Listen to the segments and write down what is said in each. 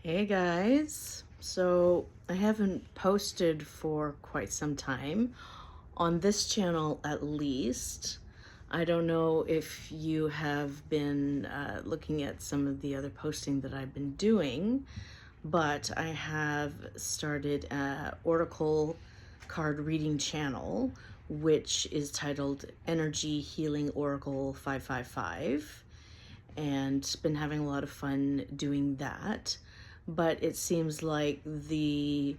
Hey guys, so I haven't posted for quite some time on this channel at least. I don't know if you have been looking at some of the other posting that I've been doing, but I have started an oracle card reading channel which is titled Energy Healing Oracle 555, and been having a lot of fun doing that. But it seems like the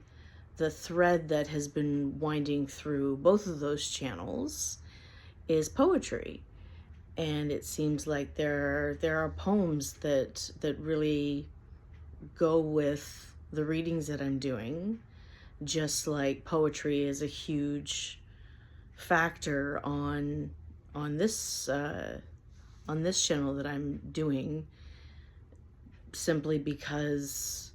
thread that has been winding through both of those channels is poetry. And it seems like there are poems that really go with the readings that I'm doing, just like poetry is a huge factor on this on this channel that I'm doing, simply because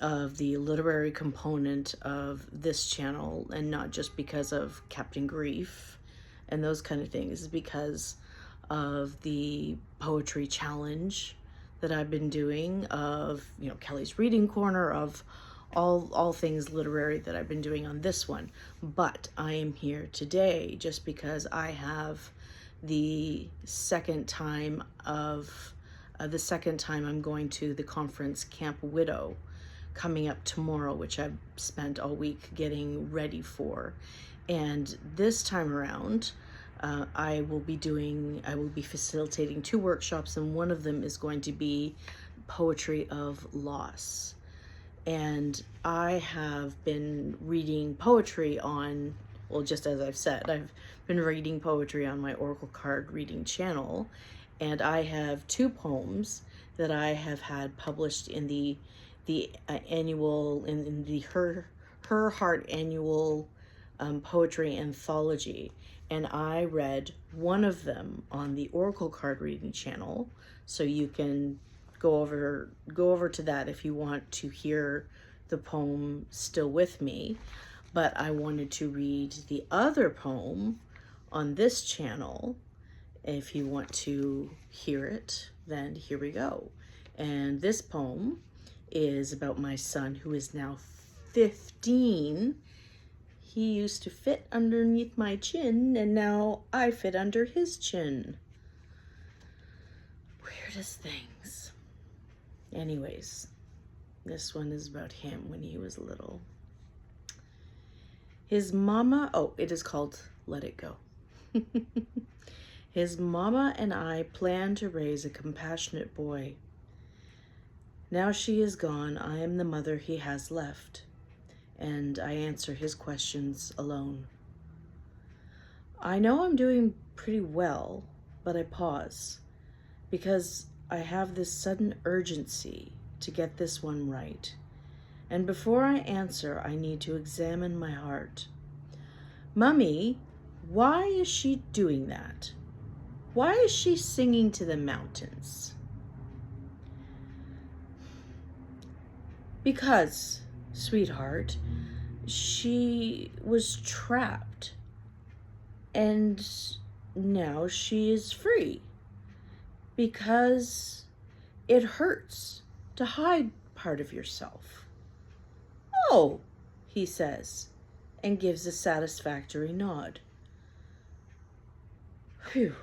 of the literary component of this channel, and not just because of Captain Grief and those kind of things, because of the poetry challenge that I've been doing, of, you know, Kelly's Reading Corner, of all things literary that I've been doing on this one. But I am here today just because I have the second time I'm going to the conference Camp Widow coming up tomorrow, which I've spent all week getting ready for. And this time around, I will be facilitating two workshops, and one of them is going to be poetry of loss. And I have been reading poetry on, well, just as I've said, I've been reading poetry on my Oracle card reading channel, and I have two poems that I have had published in the annual, in the Her Heart Annual Poetry Anthology. And I read one of them on the Oracle card reading channel, so you can go over to that if you want to hear the poem still with me. But I wanted to read the other poem on this channel. If you want to hear it, then here we go. And this poem is about my son, who is now 15. He used to fit underneath my chin, and now I fit under his chin. Weirdest things. Anyways, this one is about him when he was little. His mama, oh, it is called Let It Go. His mama and I planned to raise a compassionate boy. Now she is gone, I am the mother he has left, and I answer his questions alone. I know I'm doing pretty well, but I pause, because I have this sudden urgency to get this one right. And before I answer, I need to examine my heart. Mummy, why is she doing that? Why is she singing to the mountains? Because, sweetheart, she was trapped, and now she is free. Because it hurts to hide part of yourself. Oh, he says, and gives a satisfactory nod. Phew.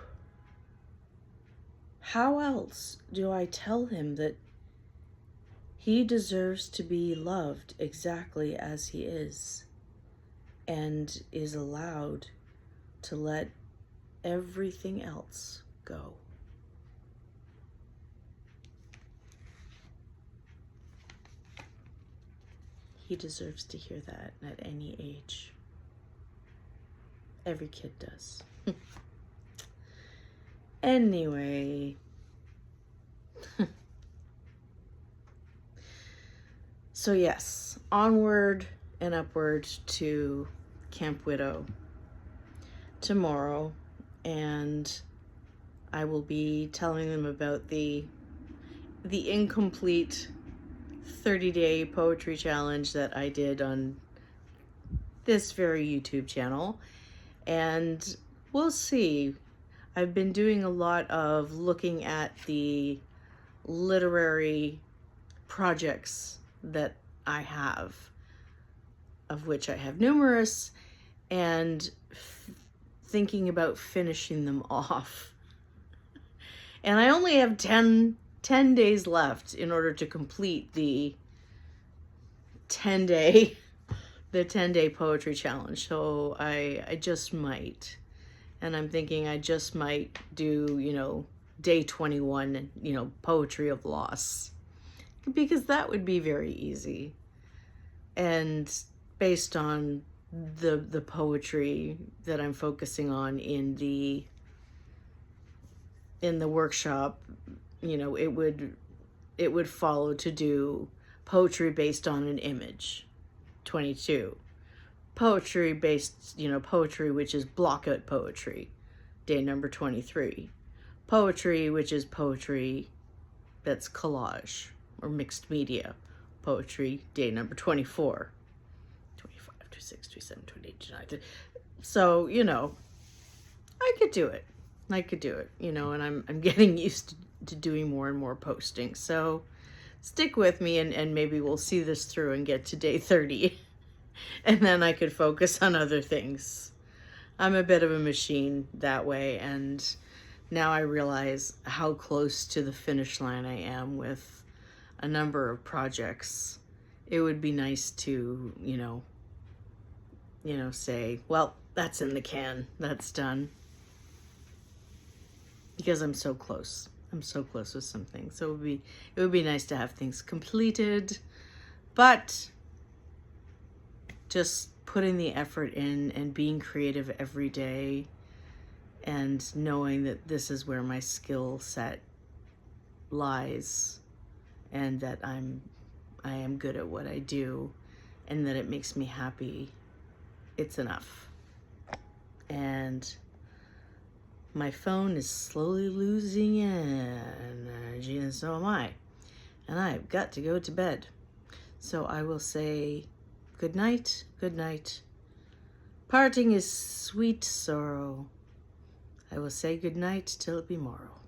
How else do I tell him that he deserves to be loved exactly as he is, and is allowed to let everything else go? He deserves to hear that at any age. Every kid does. Anyway. So yes, onward and upward to Camp Widow tomorrow, and I will be telling them about the incomplete 30-day poetry challenge that I did on this very YouTube channel, and we'll see. I've been doing a lot of looking at the literary projects that I have, of which I have numerous, and thinking about finishing them off. And I only have 10 days left in order to complete the 10-day poetry challenge. So I just might. And I'm thinking I just might do, day 21, poetry of loss. Because that would be very easy. And based on the poetry that I'm focusing on in the workshop, it would follow to do poetry based on an image, 22. Poetry based, poetry which is blockout poetry, day number 23. Poetry which is poetry that's collage or mixed media poetry, day number 24. 25, 26, 27, 28, 29. So, I could do it. And I'm getting used to doing more and more posting. So stick with me and maybe we'll see this through and get to day 30. And then I could focus on other things. I'm a bit of a machine that way, and now I realize how close to the finish line I am with a number of projects. It would be nice to, say, well, that's in the can, that's done. Because I'm so close. I'm so close with some things. So it would be nice to have things completed, but just putting the effort in and being creative every day and knowing that this is where my skill set lies and that I am good at what I do and that it makes me happy, it's enough. And my phone is slowly losing energy, and so am I. And I've got to go to bed. So I will say good night, good night. Parting is sweet sorrow. I will say good night till it be morrow.